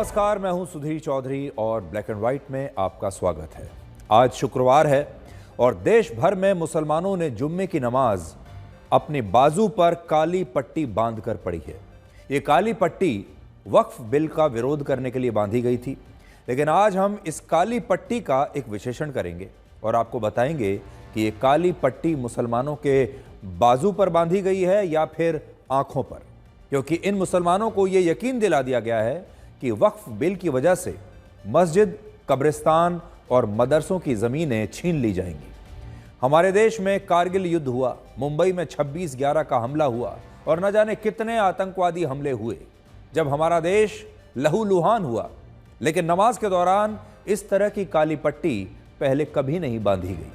नमस्कार, मैं हूं सुधीर चौधरी और ब्लैक एंड व्हाइट में आपका स्वागत है। आज शुक्रवार है और देश भर में मुसलमानों ने जुम्मे की नमाज अपनी बाजू पर काली पट्टी बांधकर पढ़ी है। ये काली पट्टी वक्फ बिल का विरोध करने के लिए बांधी गई थी, लेकिन आज हम इस काली पट्टी का एक विश्लेषण करेंगे और आपको बताएंगे कि ये काली पट्टी मुसलमानों के बाजू पर बांधी गई है या फिर आंखों पर, क्योंकि इन मुसलमानों को ये यकीन दिला दिया गया है कि वक्फ बिल की वजह से मस्जिद, कब्रिस्तान और मदरसों की ज़मीनें छीन ली जाएंगी। हमारे देश में कारगिल युद्ध हुआ, मुंबई में 26/11 का हमला हुआ और न जाने कितने आतंकवादी हमले हुए, जब हमारा देश लहूलुहान हुआ। लेकिन नमाज के दौरान इस तरह की काली पट्टी पहले कभी नहीं बांधी गई।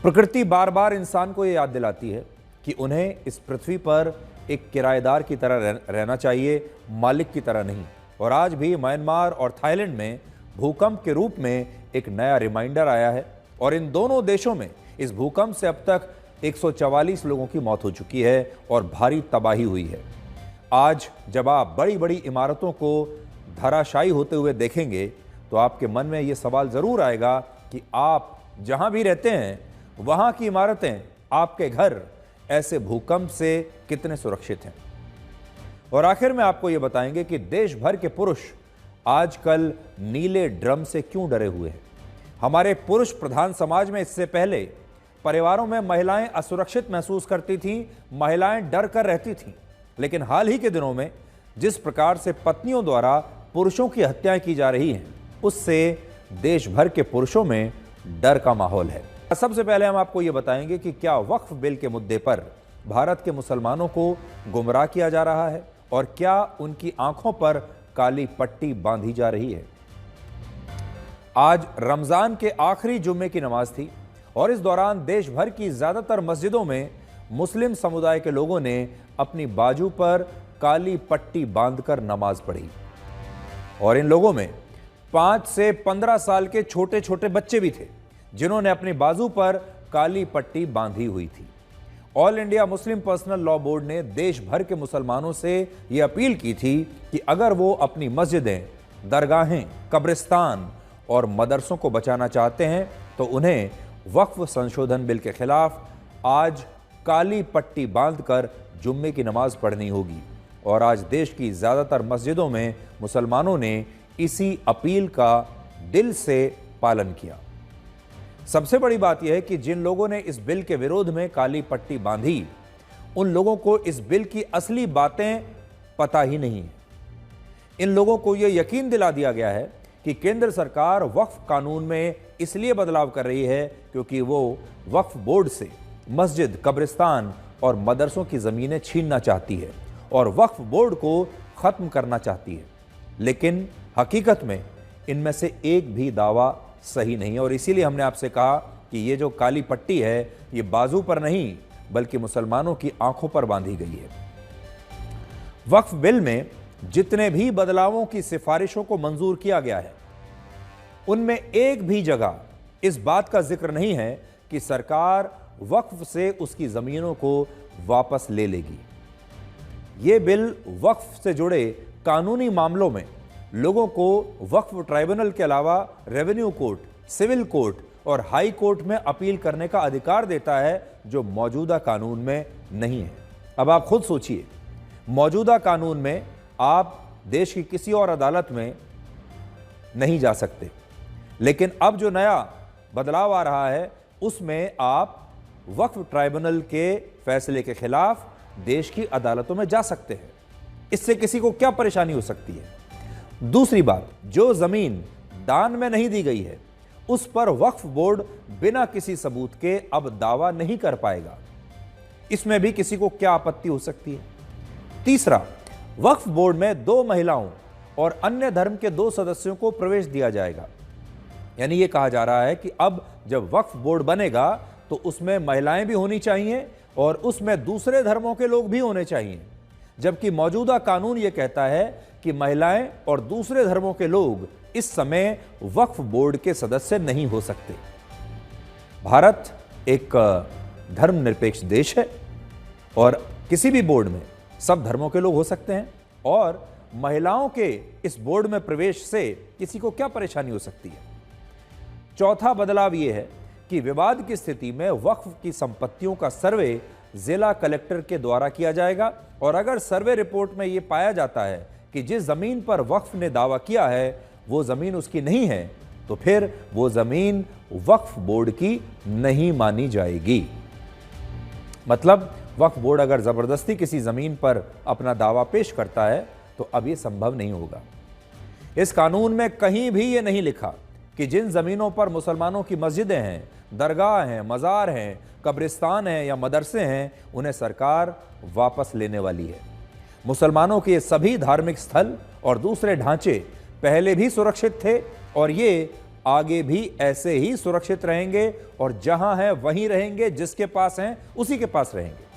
प्रकृति बार बार इंसान को यह याद दिलाती है कि उन्हें इस पृथ्वी पर एक किराएदार की तरह रहना चाहिए, मालिक की तरह नहीं। और आज भी म्यांमार और थाईलैंड में भूकंप के रूप में एक नया रिमाइंडर आया है और इन दोनों देशों में इस भूकंप से अब तक 144 लोगों की मौत हो चुकी है और भारी तबाही हुई है। आज जब आप बड़ी बड़ी इमारतों को धराशायी होते हुए देखेंगे तो आपके मन में ये सवाल ज़रूर आएगा कि आप जहां भी रहते हैं वहां की इमारतें, आपके घर ऐसे भूकंप से कितने सुरक्षित हैं। और आखिर में आपको यह बताएंगे कि देश भर के पुरुष आजकल नीले ड्रम से क्यों डरे हुए हैं। हमारे पुरुष प्रधान समाज में इससे पहले परिवारों में महिलाएं असुरक्षित महसूस करती थीं, महिलाएं डर कर रहती थीं। लेकिन हाल ही के दिनों में जिस प्रकार से पत्नियों द्वारा पुरुषों की हत्याएं की जा रही हैं, उससे देश भर के पुरुषों में डर का माहौल है। सबसे पहले हम आपको यह बताएंगे कि क्या वक्फ बिल के मुद्दे पर भारत के मुसलमानों को गुमराह किया जा रहा है और क्या उनकी आंखों पर काली पट्टी बांधी जा रही है। आज रमजान के आखिरी जुम्मे की नमाज थी और इस दौरान देश भर की ज्यादातर मस्जिदों में मुस्लिम समुदाय के लोगों ने अपनी बाजू पर काली पट्टी बांधकर नमाज पढ़ी। और इन लोगों में 5 से 15 साल के छोटे छोटे बच्चे भी थे जिन्होंने अपनी बाजू पर काली पट्टी बांधी हुई थी। All India Muslim personal law board ने देश भर के मुसलमानों से यह अपील की थी कि अगर वो अपनी मस्जिदें, दरगाहें, कब्रिस्तान और मदरसों को बचाना चाहते हैं तो उन्हें वक्फ संशोधन बिल के खिलाफ आज काली पट्टी बांधकर जुम्मे की नमाज पढ़नी होगी। और आज देश की ज़्यादातर मस्जिदों में मुसलमानों ने इसी अपील का दिल से पालन किया। सबसे बड़ी बात यह है कि जिन लोगों ने इस बिल के विरोध में काली पट्टी बांधी, उन लोगों को इस बिल की असली बातें पता ही नहीं है। इन लोगों को यह यकीन दिला दिया गया है कि केंद्र सरकार वक्फ कानून में इसलिए बदलाव कर रही है क्योंकि वो वक्फ बोर्ड से मस्जिद, कब्रिस्तान और मदरसों की ज़मीनें छीनना चाहती है और वक्फ बोर्ड को ख़त्म करना चाहती है। लेकिन हकीकत में इनमें से एक भी दावा सही नहीं है और इसीलिए हमने आपसे कहा कि ये जो काली पट्टी है ये बाजू पर नहीं बल्कि मुसलमानों की आंखों पर बांधी गई है। वक्फ बिल में जितने भी बदलावों की सिफारिशों को मंजूर किया गया है उनमें एक भी जगह इस बात का जिक्र नहीं है कि सरकार वक्फ से उसकी जमीनों को वापस ले लेगी। ये बिल वक्फ से जुड़े कानूनी मामलों में लोगों को वक्फ ट्राइब्यूनल के अलावा रेवेन्यू कोर्ट, सिविल कोर्ट और हाई कोर्ट में अपील करने का अधिकार देता है, जो मौजूदा कानून में नहीं है। अब आप खुद सोचिए, मौजूदा कानून में आप देश की किसी और अदालत में नहीं जा सकते, लेकिन अब जो नया बदलाव आ रहा है उसमें आप वक्फ ट्राइब्यूनल के फैसले के खिलाफ देश की अदालतों में जा सकते हैं। इससे किसी को क्या परेशानी हो सकती है। दूसरी बात, जो जमीन दान में नहीं दी गई है उस पर वक्फ बोर्ड बिना किसी सबूत के अब दावा नहीं कर पाएगा। इसमें भी किसी को क्या आपत्ति हो सकती है। तीसरा, वक्फ बोर्ड में 2 महिलाओं और अन्य धर्म के 2 सदस्यों को प्रवेश दिया जाएगा। यानी यह कहा जा रहा है कि अब जब वक्फ बोर्ड बनेगा तो उसमें महिलाएं भी होनी चाहिए और उसमें दूसरे धर्मों के लोग भी होने चाहिए, जबकि मौजूदा कानून यह कहता है कि महिलाएं और दूसरे धर्मों के लोग इस समय वक्फ बोर्ड के सदस्य नहीं हो सकते। भारत एक धर्मनिरपेक्ष देश है और किसी भी बोर्ड में सब धर्मों के लोग हो सकते हैं और महिलाओं के इस बोर्ड में प्रवेश से किसी को क्या परेशानी हो सकती है? चौथा बदलाव यह है कि विवाद की स्थिति में वक्फ की संपत्तियों का सर्वे जिला कलेक्टर के द्वारा किया जाएगा और अगर सर्वे रिपोर्ट में यह पाया जाता है कि जिस जमीन पर वक्फ ने दावा किया है वो जमीन उसकी नहीं है तो फिर वो जमीन वक्फ बोर्ड की नहीं मानी जाएगी। मतलब वक्फ बोर्ड अगर जबरदस्ती किसी जमीन पर अपना दावा पेश करता है तो अब यह संभव नहीं होगा। इस कानून में कहीं भी यह नहीं लिखा कि जिन जमीनों पर मुसलमानों की मस्जिदें हैं, दरगाह हैं, मज़ार हैं, कब्रिस्तान हैं या मदरसे हैं, उन्हें सरकार वापस लेने वाली है। मुसलमानों के सभी धार्मिक स्थल और दूसरे ढांचे पहले भी सुरक्षित थे और ये आगे भी ऐसे ही सुरक्षित रहेंगे और जहां है वहीं रहेंगे, जिसके पास हैं उसी के पास रहेंगे।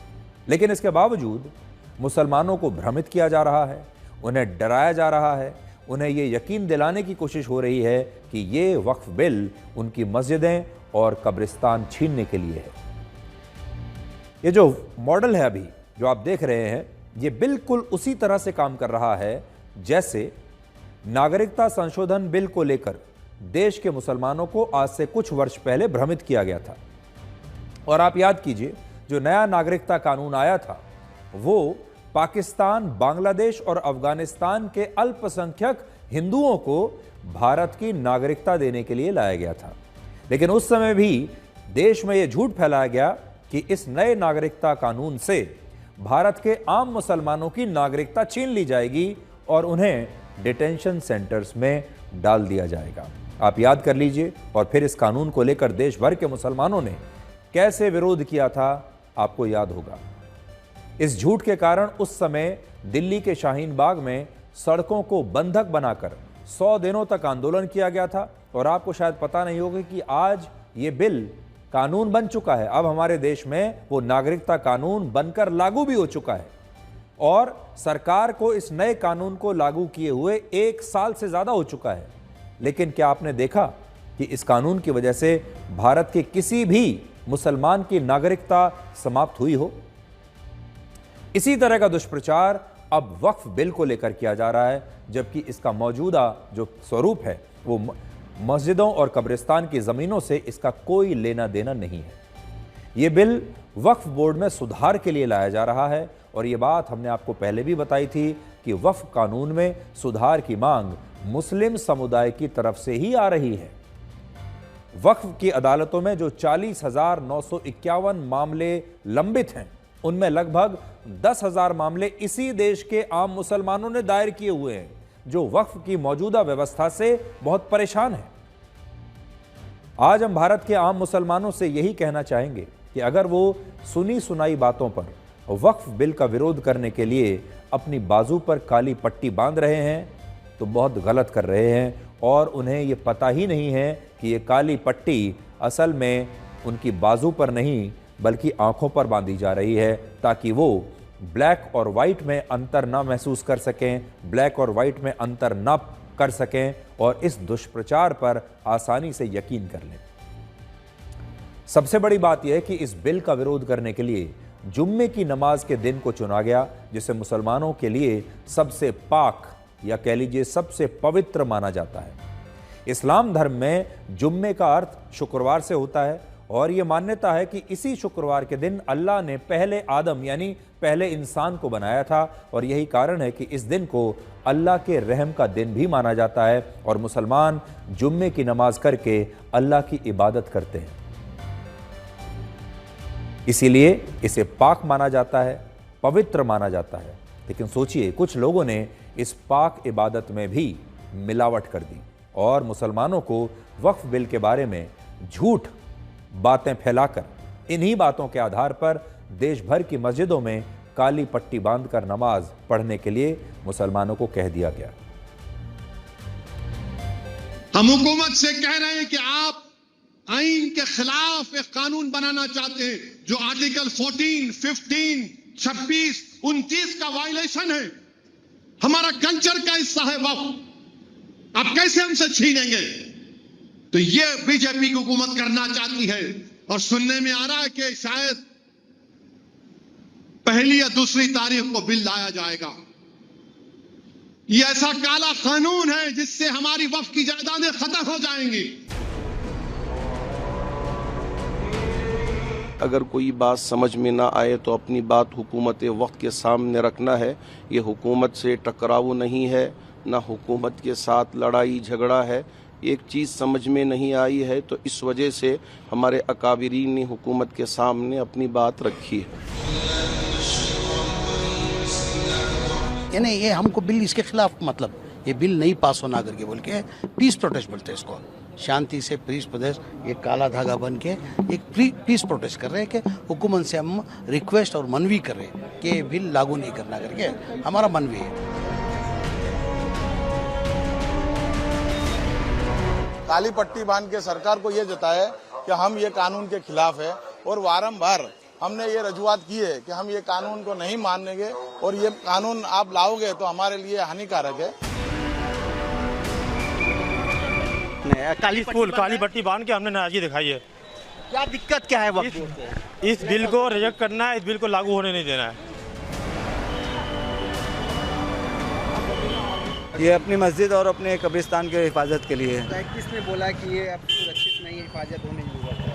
लेकिन इसके बावजूद मुसलमानों को भ्रमित किया जा रहा है, उन्हें डराया जा रहा है, उन्हें यह यकीन दिलाने की कोशिश हो रही है कि ये वक्फ बिल उनकी मस्जिदें और कब्रिस्तान छीनने के लिए है। ये जो मॉडल है अभी जो आप देख रहे हैं, ये बिल्कुल उसी तरह से काम कर रहा है जैसे नागरिकता संशोधन बिल को लेकर देश के मुसलमानों को आज से कुछ वर्ष पहले भ्रमित किया गया था। और आप याद कीजिए, जो नया नागरिकता कानून आया था वो पाकिस्तान, बांग्लादेश और अफगानिस्तान के अल्पसंख्यक हिंदुओं को भारत की नागरिकता देने के लिए लाया गया था। लेकिन उस समय भी देश में यह झूठ फैलाया गया कि इस नए नागरिकता कानून से भारत के आम मुसलमानों की नागरिकता छीन ली जाएगी और उन्हें डिटेंशन सेंटर्स में डाल दिया जाएगा। आप याद कर लीजिए। और फिर इस कानून को लेकर देश भर के मुसलमानों ने कैसे विरोध किया था, आपको याद होगा। इस झूठ के कारण उस समय दिल्ली के शाहीन बाग में सड़कों को बंधक बनाकर 100 दिनों तक आंदोलन किया गया था। और आपको शायद पता नहीं होगा कि आज ये बिल कानून बन चुका है। अब हमारे देश में वो नागरिकता कानून बनकर लागू भी हो चुका है और सरकार को इस नए कानून को लागू किए हुए 1 साल से ज्यादा हो चुका है। लेकिन क्या आपने देखा कि इस कानून की वजह से भारत के किसी भी मुसलमान की नागरिकता समाप्त हुई हो? इसी तरह का दुष्प्रचार अब वक्फ बिल को लेकर किया जा रहा है, जबकि इसका मौजूदा जो स्वरूप है वो मस्जिदों और कब्रिस्तान की जमीनों से इसका कोई लेना देना नहीं है। यह बिल वक्फ बोर्ड में सुधार के लिए लाया जा रहा है और यह बात हमने आपको पहले भी बताई थी कि वक्फ कानून में सुधार की मांग मुस्लिम समुदाय की तरफ से ही आ रही है। वक्फ की अदालतों में जो 40,951 मामले लंबित हैं, उनमें लगभग 10,000 मामले इसी देश के आम मुसलमानों ने दायर किए हुए हैं जो वक्फ की मौजूदा व्यवस्था से बहुत परेशान हैं। आज हम भारत के आम मुसलमानों से यही कहना चाहेंगे कि अगर वो सुनी सुनाई बातों पर वक्फ बिल का विरोध करने के लिए अपनी बाजू पर काली पट्टी बांध रहे हैं तो बहुत गलत कर रहे हैं और उन्हें ये पता ही नहीं है कि ये काली पट्टी असल में उनकी बाजू पर नहीं बल्कि आंखों पर बांधी जा रही है ताकि वो ब्लैक और वाइट में अंतर ना महसूस कर सकें, ब्लैक और वाइट में अंतर ना कर सकें और इस दुष्प्रचार पर आसानी से यकीन कर लें। सबसे बड़ी बात यह है कि इस बिल का विरोध करने के लिए जुम्मे की नमाज के दिन को चुना गया, जिसे मुसलमानों के लिए सबसे पाक या कह लीजिए सबसे पवित्र माना जाता है। इस्लाम धर्म में जुम्मे का अर्थ शुक्रवार से होता है और यह मान्यता है कि इसी शुक्रवार के दिन अल्लाह ने पहले आदम यानी पहले इंसान को बनाया था और यही कारण है कि इस दिन को अल्लाह के रहम का दिन भी माना जाता है और मुसलमान जुम्मे की नमाज करके अल्लाह की इबादत करते हैं। इसीलिए इसे पाक माना जाता है, पवित्र माना जाता है। लेकिन सोचिए, कुछ लोगों ने इस पाक इबादत में भी मिलावट कर दी और मुसलमानों को वक्फ बिल के बारे में झूठ बातें फैलाकर इन्हीं बातों के आधार पर देश भर की मस्जिदों में काली पट्टी बांधकर नमाज पढ़ने के लिए मुसलमानों को कह दिया गया। हम हुकूमत से कह रहे हैं कि आप आइन के खिलाफ एक कानून बनाना चाहते हैं जो आर्टिकल 14, 15, 26, 29 का वायलेशन है। हमारा कल्चर का हिस्सा है वक्फ, आप कैसे हमसे छीनेंगे? तो ये बीजेपी की हुकूमत करना चाहती है और सुनने में आ रहा है कि शायद पहली या दूसरी तारीख को बिल लाया जाएगा। ये ऐसा काला कानून है जिससे हमारी वक्फ की जायदादें खत्म हो जाएंगी। अगर कोई बात समझ में ना आए तो अपनी बात हुकूमत वक्त के सामने रखना है। ये हुकूमत से टकराव नहीं है, ना हुकूमत के साथ लड़ाई झगड़ा है। एक चीज़ समझ में नहीं आई है तो इस वजह से हमारे अकाबिरीन ने हुकूमत के सामने अपनी बात रखी है। यानी ये हमको बिल इसके खिलाफ, मतलब ये बिल नहीं पास होना करके बोल के पीस प्रोटेस्ट बोलते हैं इसको, शांति से पीस प्रोटेस्ट, ये काला धागा बन के एक पीस प्रोटेस्ट कर रहे हैं कि हुकूमत से हम रिक्वेस्ट और मनवी कर रहे हैं कि ये बिल लागू नहीं करना करके हमारा मनवी है। काली पट्टी बांध के सरकार को ये जताया कि हम ये कानून के खिलाफ है और बारंबार हमने ये रजूआत की है कि हम ये कानून को नहीं मानेंगे और ये कानून आप लाओगे तो हमारे लिए हानिकारक है। काली पट्टी बांध के हमने नाराजगी दिखाई है। क्या दिक्कत क्या है वक्त इस बिल को रिजेक्ट करना है, इस बिल को लागू होने नहीं देना है। ये अपनी मस्जिद और अपने कब्रिस्तान के हिफाजत के लिए है। किसने बोला कि ये अब सुरक्षित नहीं है, हिफाजत होने की जरूरत है?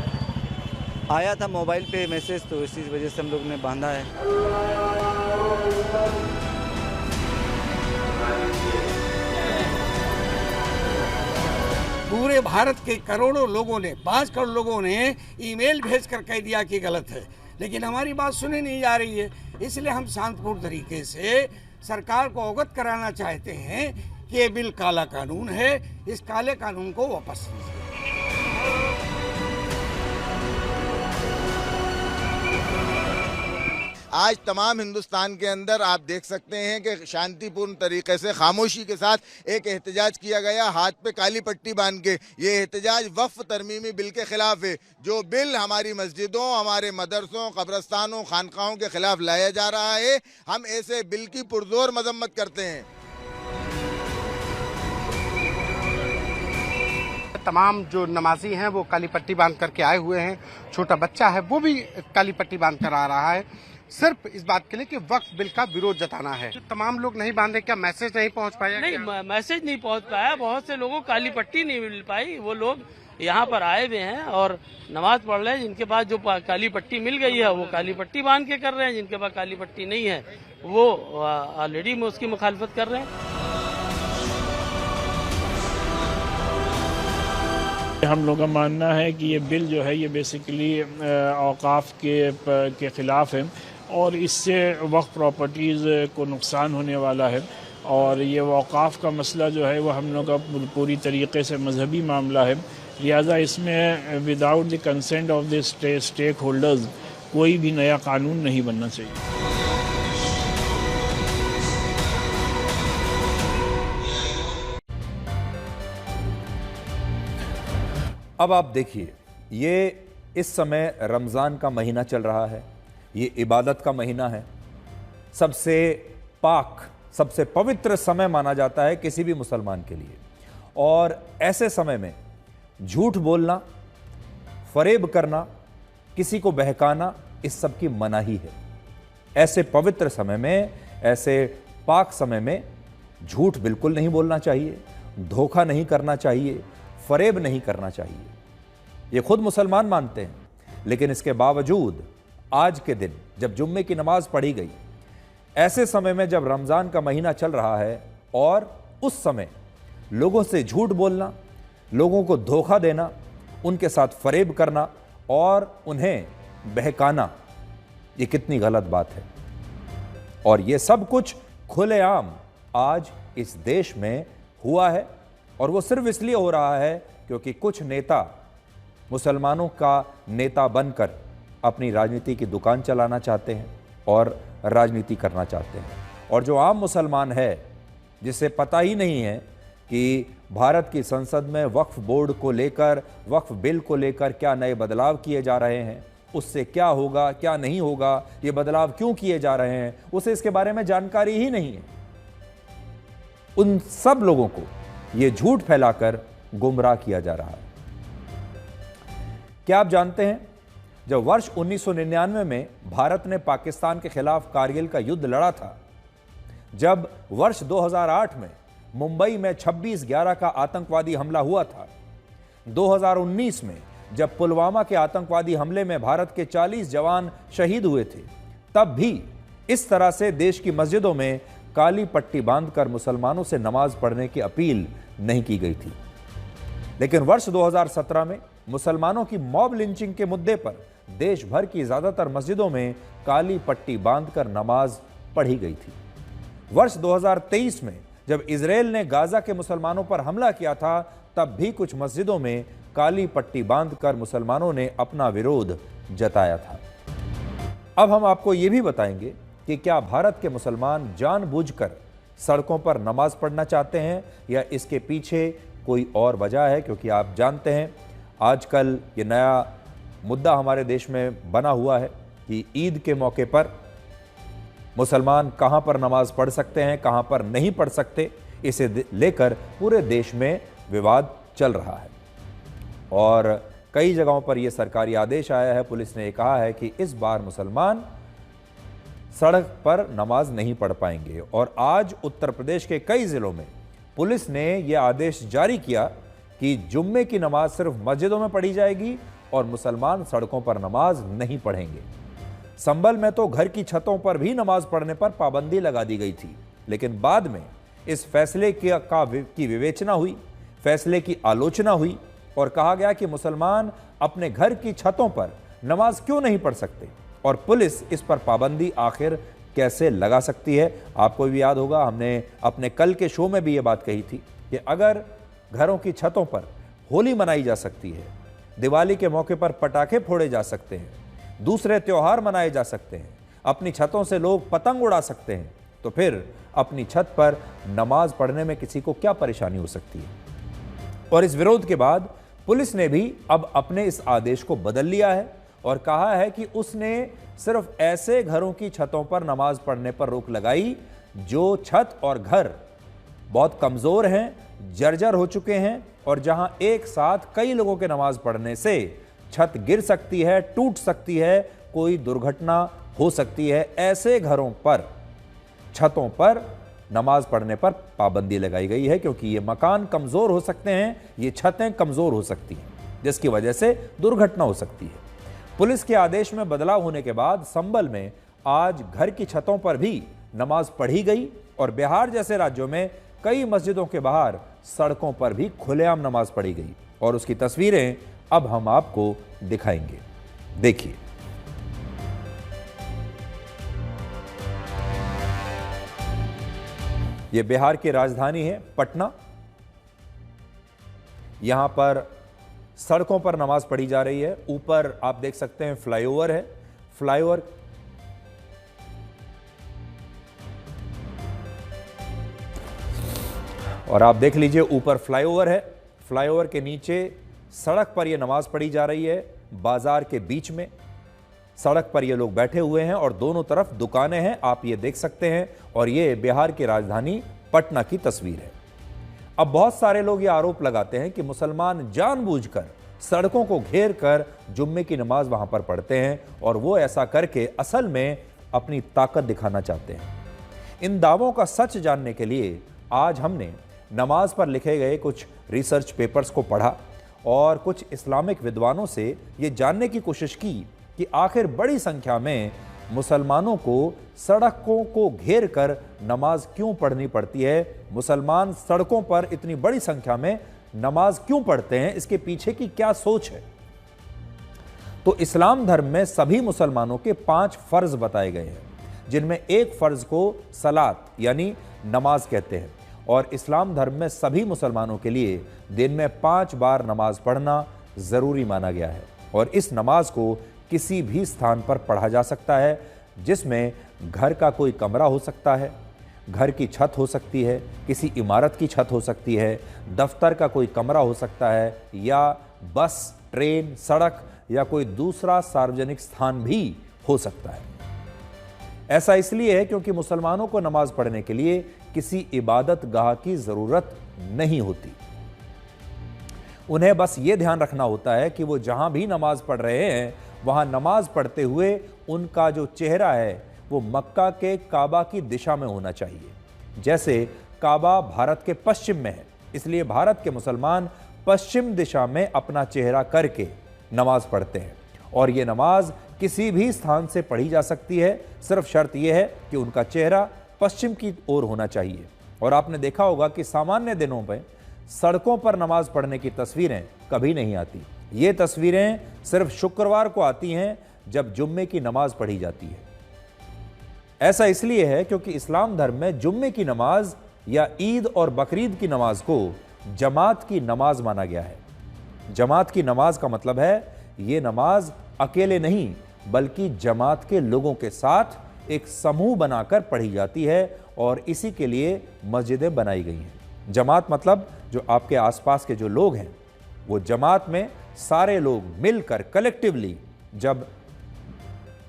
आया था मोबाइल पे मैसेज, तो इसी वजह से हम लोग ने बांधा है। पूरे भारत के करोड़ों लोगों ने, 5 करोड़ लोगों ने ईमेल भेजकर कह दिया कि गलत है, लेकिन हमारी बात सुनी नहीं जा रही है। इसलिए हम शांतिपूर्ण तरीके से सरकार को अवगत कराना चाहते हैं कि ये बिल काला कानून है, इस काले कानून को वापस लीजिए। आज तमाम हिंदुस्तान के अंदर आप देख सकते हैं कि शांतिपूर्ण तरीके से खामोशी के साथ एक एहतजाज किया गया, हाथ पे काली पट्टी बांध के। ये एहतजाज वक्फ तरमीमी बिल के खिलाफ है, जो बिल हमारी मस्जिदों, हमारे मदरसों, कब्रस्तानों, खानकाहों के खिलाफ लाया जा रहा है। हम ऐसे बिल की पुरजोर मजम्मत करते हैं। तमाम जो नमाजी हैं वो काली पट्टी बांध करके आए हुए हैं, छोटा बच्चा है वो भी काली पट्टी बांध कर आ रहा है, सिर्फ इस बात के लिए कि वक्फ बिल का विरोध जताना है। तमाम लोग नहीं बांधे, क्या मैसेज नहीं पहुंच पाया? नहीं, मैसेज नहीं पहुंच पाया। बहुत से लोगों को काली पट्टी नहीं मिल पाई। वो लोग यहाँ पर आए हुए हैं और नमाज पढ़ रहे हैं। जिनके पास जो काली पट्टी मिल गई है वो काली पट्टी बांध के कर रहे हैं, जिनके पास काली पट्टी नहीं है वो ऑलरेडी में उसकी मुखालफत कर रहे हैं। हम लोग का मानना है कि ये बिल जो है ये बेसिकली औकाफ के ख़िलाफ़ है और इससे वक्फ प्रॉपर्टीज़ को नुकसान होने वाला है। और ये औकाफ का मसला जो है वो हम लोग का पूरी तरीके से मजहबी मामला है, लिहाजा इसमें without the consent of the stakeholders कोई भी नया कानून नहीं बनना चाहिए। अब आप देखिए, ये इस समय रमज़ान का महीना चल रहा है, ये इबादत का महीना है, सबसे पाक, सबसे पवित्र समय माना जाता है किसी भी मुसलमान के लिए। और ऐसे समय में झूठ बोलना, फरेब करना, किसी को बहकाना, इस सब की मनाही है। ऐसे पवित्र समय में, ऐसे पाक समय में झूठ बिल्कुल नहीं बोलना चाहिए, धोखा नहीं करना चाहिए, फरेब नहीं करना चाहिए। ये खुद मुसलमान मानते हैं, लेकिन इसके बावजूद आज के दिन जब जुम्मे की नमाज पढ़ी गई, ऐसे समय में जब रमज़ान का महीना चल रहा है और उस समय लोगों से झूठ बोलना, लोगों को धोखा देना, उनके साथ फरेब करना और उन्हें बहकाना, ये कितनी गलत बात है। और ये सब कुछ खुलेआम आज इस देश में हुआ है, और वो सिर्फ इसलिए हो रहा है क्योंकि कुछ नेता मुसलमानों का नेता बनकर अपनी राजनीति की दुकान चलाना चाहते हैं और राजनीति करना चाहते हैं। और जो आम मुसलमान है, जिसे पता ही नहीं है कि भारत की संसद में वक्फ बोर्ड को लेकर, वक्फ बिल को लेकर क्या नए बदलाव किए जा रहे हैं, उससे क्या होगा, क्या नहीं होगा, ये बदलाव क्यों किए जा रहे हैं, उसे इसके बारे में जानकारी ही नहीं है। उन सब लोगों को ये झूठ फैलाकर गुमराह किया जा रहा है। क्या आप जानते हैं, जब वर्ष 1999 में भारत ने पाकिस्तान के खिलाफ कारगिल का युद्ध लड़ा था, जब वर्ष 2008 में मुंबई में 26/11 का आतंकवादी हमला हुआ था, 2019 में जब पुलवामा के आतंकवादी हमले में भारत के 40 जवान शहीद हुए थे, तब भी इस तरह से देश की मस्जिदों में काली पट्टी बांधकर मुसलमानों से नमाज पढ़ने की अपील नहीं की गई थी। लेकिन वर्ष 2017 में मुसलमानों की मॉब लिंचिंग के मुद्दे पर देश भर की ज्यादातर मस्जिदों में काली पट्टी बांधकर नमाज पढ़ी गई थी। वर्ष 2023 में जब इजराइल ने गाजा के मुसलमानों पर हमला किया था, तब भी कुछ मस्जिदों में काली पट्टी बांधकर मुसलमानों ने अपना विरोध जताया था। अब हम आपको यह भी बताएंगे कि क्या भारत के मुसलमान जानबूझकर सड़कों पर नमाज पढ़ना चाहते हैं या इसके पीछे कोई और वजह है, क्योंकि आप जानते हैं आजकल ये नया मुद्दा हमारे देश में बना हुआ है कि ईद के मौके पर मुसलमान कहां पर नमाज पढ़ सकते हैं, कहां पर नहीं पढ़ सकते। इसे लेकर पूरे देश में विवाद चल रहा है और कई जगहों पर यह सरकारी आदेश आया है। पुलिस ने कहा है कि इस बार मुसलमान सड़क पर नमाज नहीं पढ़ पाएंगे और आज उत्तर प्रदेश के कई जिलों में पुलिस ने यह आदेश जारी किया कि जुम्मे की नमाज सिर्फ मस्जिदों में पढ़ी जाएगी और मुसलमान सड़कों पर नमाज नहीं पढ़ेंगे। संभल में तो घर की छतों पर भी नमाज पढ़ने पर पाबंदी लगा दी गई थी, लेकिन बाद में इस फैसले की विवेचना हुई, फैसले की आलोचना हुई और कहा गया कि मुसलमान अपने घर की छतों पर नमाज क्यों नहीं पढ़ सकते और पुलिस इस पर पाबंदी आखिर कैसे लगा सकती है। आपको भी याद होगा, हमने अपने कल के शो में भी ये बात कही थी कि अगर घरों की छतों पर होली मनाई जा सकती है, दिवाली के मौके पर पटाखे फोड़े जा सकते हैं, दूसरे त्योहार मनाए जा सकते हैं, अपनी छतों से लोग पतंग उड़ा सकते हैं, तो फिर अपनी छत पर नमाज पढ़ने में किसी को क्या परेशानी हो सकती है। और इस विरोध के बाद पुलिस ने भी अब अपने इस आदेश को बदल लिया है और कहा है कि उसने सिर्फ ऐसे घरों की छतों पर नमाज पढ़ने पर रोक लगाई जो छत और घर बहुत कमजोर हैं, जर्जर हो चुके हैं और जहां एक साथ कई लोगों के नमाज पढ़ने से छत गिर सकती है, टूट सकती है, कोई दुर्घटना हो सकती है। ऐसे घरों पर छतों पर नमाज पढ़ने पर पाबंदी लगाई गई है क्योंकि ये मकान कमजोर हो सकते हैं, ये छतें कमजोर हो सकती हैं, जिसकी वजह से दुर्घटना हो सकती है। पुलिस के आदेश में बदलाव होने के बाद संभल में आज घर की छतों पर भी नमाज पढ़ी गई और बिहार जैसे राज्यों में कई मस्जिदों के बाहर सड़कों पर भी खुलेआम नमाज पढ़ी गई और उसकी तस्वीरें अब हम आपको दिखाएंगे। देखिए, यह बिहार की राजधानी है पटना। यहां पर सड़कों पर नमाज पढ़ी जा रही है। ऊपर आप देख सकते हैं फ्लाईओवर है, फ्लाईओवर और आप देख लीजिए ऊपर फ्लाईओवर है, फ्लाईओवर के नीचे सड़क पर यह नमाज पढ़ी जा रही है। बाजार के बीच में सड़क पर ये लोग बैठे हुए हैं और दोनों तरफ दुकानें हैं, आप ये देख सकते हैं। और ये बिहार की राजधानी पटना की तस्वीर है। अब बहुत सारे लोग ये आरोप लगाते हैं कि मुसलमान जानबूझकर सड़कों को घेर कर जुम्मे की नमाज वहां पर पढ़ते हैं और वो ऐसा करके असल में अपनी ताकत दिखाना चाहते हैं। इन दावों का सच जानने के लिए आज हमने नमाज पर लिखे गए कुछ रिसर्च पेपर्स को पढ़ा और कुछ इस्लामिक विद्वानों से ये जानने की कोशिश की कि आखिर बड़ी संख्या में मुसलमानों को सड़कों को घेर कर नमाज क्यों पढ़नी पड़ती है, मुसलमान सड़कों पर इतनी बड़ी संख्या में नमाज क्यों पढ़ते हैं, इसके पीछे की क्या सोच है। तो इस्लाम धर्म में सभी मुसलमानों के 5 फर्ज बताए गए हैं, जिनमें एक फर्ज को सलात यानी नमाज कहते हैं और इस्लाम धर्म में सभी मुसलमानों के लिए दिन में 5 बार नमाज पढ़ना जरूरी माना गया है और इस नमाज को किसी भी स्थान पर पढ़ा जा सकता है, जिसमें घर का कोई कमरा हो सकता है, घर की छत हो सकती है, किसी इमारत की छत हो सकती है, दफ्तर का कोई कमरा हो सकता है या बस, ट्रेन, सड़क या कोई दूसरा सार्वजनिक स्थान भी हो सकता है। ऐसा इसलिए है क्योंकि मुसलमानों को नमाज पढ़ने के लिए किसी इबादत गाह की जरूरत नहीं होती। उन्हें बस ये ध्यान रखना होता है कि वो जहां भी नमाज पढ़ रहे हैं वहां नमाज पढ़ते हुए उनका जो चेहरा है वो मक्का के काबा की दिशा में होना चाहिए। जैसे काबा भारत के पश्चिम में है, इसलिए भारत के मुसलमान पश्चिम दिशा में अपना चेहरा करके नमाज पढ़ते हैं और ये नमाज किसी भी स्थान से पढ़ी जा सकती है। सिर्फ शर्त यह है कि उनका चेहरा पश्चिम की ओर होना चाहिए। और आपने देखा होगा कि सामान्य दिनों में सड़कों पर नमाज पढ़ने की तस्वीरें कभी नहीं आती। ये तस्वीरें सिर्फ शुक्रवार को आती हैं जब जुम्मे की नमाज पढ़ी जाती है। ऐसा इसलिए है क्योंकि इस्लाम धर्म में जुम्मे की नमाज या ईद और बकरीद की नमाज को जमात की नमाज माना गया है। जमात की नमाज का मतलब है ये नमाज अकेले नहीं बल्कि जमात के लोगों के साथ एक समूह बनाकर पढ़ी जाती है और इसी के लिए मस्जिदें बनाई गई हैं। जमात मतलब जो आपके आसपास के जो लोग हैं वो जमात में सारे लोग मिलकर कलेक्टिवली जब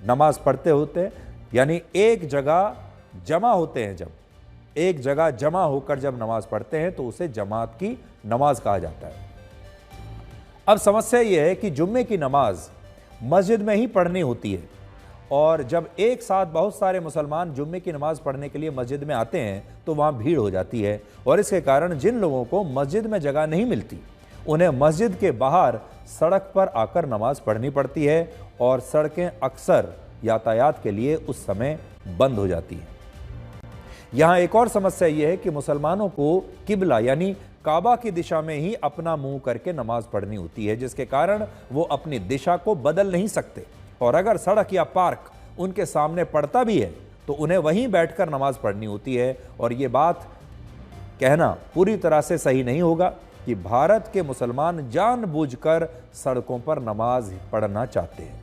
नमाज पढ़ते होते हैं, यानी एक जगह जमा होते हैं, जब एक जगह जमा होकर जब नमाज पढ़ते हैं तो उसे जमात की नमाज कहा जाता है। अब समस्या यह है कि जुम्मे की नमाज मस्जिद में ही पढ़नी होती है और जब एक साथ बहुत सारे मुसलमान जुम्मे की नमाज पढ़ने के लिए मस्जिद में आते हैं तो वहाँ भीड़ हो जाती है और इसके कारण जिन लोगों को मस्जिद में जगह नहीं मिलती उन्हें मस्जिद के बाहर सड़क पर आकर नमाज पढ़नी पड़ती है और सड़कें अक्सर यातायात के लिए उस समय बंद हो जाती हैं। यहाँ एक और समस्या यह है कि मुसलमानों को किबला यानी काबा की दिशा में ही अपना मुंह करके नमाज पढ़नी होती है, जिसके कारण वो अपनी दिशा को बदल नहीं सकते और अगर सड़क या पार्क उनके सामने पड़ता भी है तो उन्हें वहीं बैठकर नमाज पढ़नी होती है। और ये बात कहना पूरी तरह से सही नहीं होगा कि भारत के मुसलमान जानबूझकर सड़कों पर नमाज पढ़ना चाहते हैं।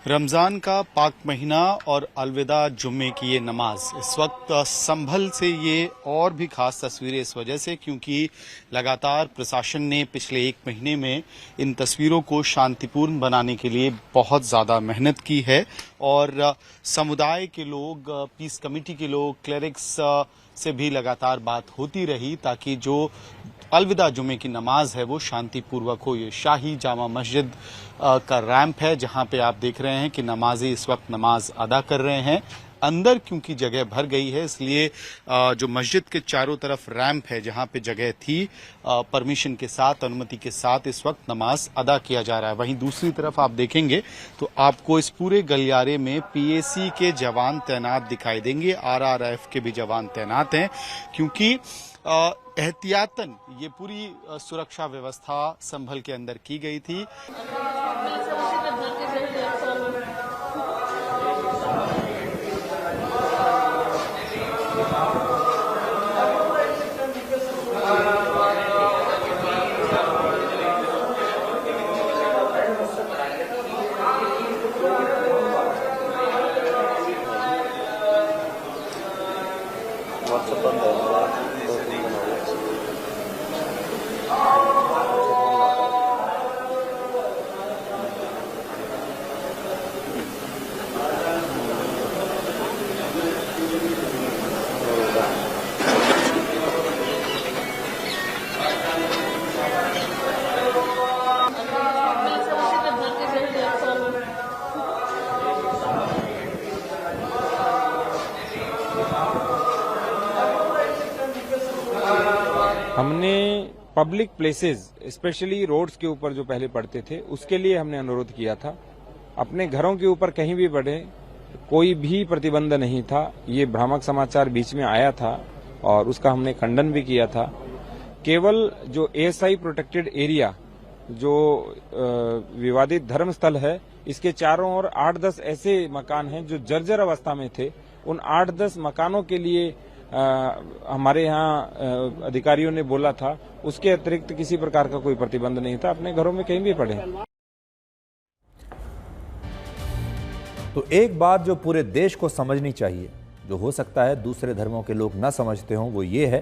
रमज़ान का पाक महीना और अलविदा जुम्मे की ये नमाज इस वक्त संभल से ये और भी खास तस्वीरें इस वजह से क्योंकि लगातार प्रशासन ने पिछले एक महीने में इन तस्वीरों को शांतिपूर्ण बनाने के लिए बहुत ज़्यादा मेहनत की है और समुदाय के लोग, पीस कमेटी के लोग, क्लेरिक्स से भी लगातार बात होती रही ताकि जो अलविदा जुमे की नमाज है वो शांतिपूर्वक हो। ये शाही जामा मस्जिद का रैंप है जहां पे आप देख रहे हैं कि नमाजी इस वक्त नमाज अदा कर रहे हैं। अंदर क्योंकि जगह भर गई है इसलिए जो मस्जिद के चारों तरफ रैंप है जहां पे जगह थी परमिशन के साथ, अनुमति के साथ इस वक्त नमाज अदा किया जा रहा है। वहीं दूसरी तरफ आप देखेंगे तो आपको इस पूरे गलियारे में पीएसी के जवान तैनात दिखाई देंगे, आरआरएफ के भी जवान तैनात हैं क्योंकि एहतियातन ये पूरी सुरक्षा व्यवस्था संभल के अंदर की गई थी। हमने पब्लिक प्लेसेस स्पेशली रोड्स के ऊपर जो पहले पढ़ते थे उसके लिए हमने अनुरोध किया था। अपने घरों के ऊपर कहीं भी पढ़े, कोई भी प्रतिबंध नहीं था। ये भ्रामक समाचार बीच में आया था और उसका हमने खंडन भी किया था। केवल जो एएसआई प्रोटेक्टेड एरिया जो विवादित धर्मस्थल है इसके चारों ओर 8-10 ऐसे मकान हैं जो जर्जर अवस्था में थे। उन 8-10 मकानों के लिए हमारे यहाँ अधिकारियों ने बोला था, उसके अतिरिक्त किसी प्रकार का कोई प्रतिबंध नहीं था। अपने घरों में कहीं भी पढ़ें। तो एक बात जो पूरे देश को समझनी चाहिए, जो हो सकता है दूसरे धर्मों के लोग ना समझते हों, वो ये है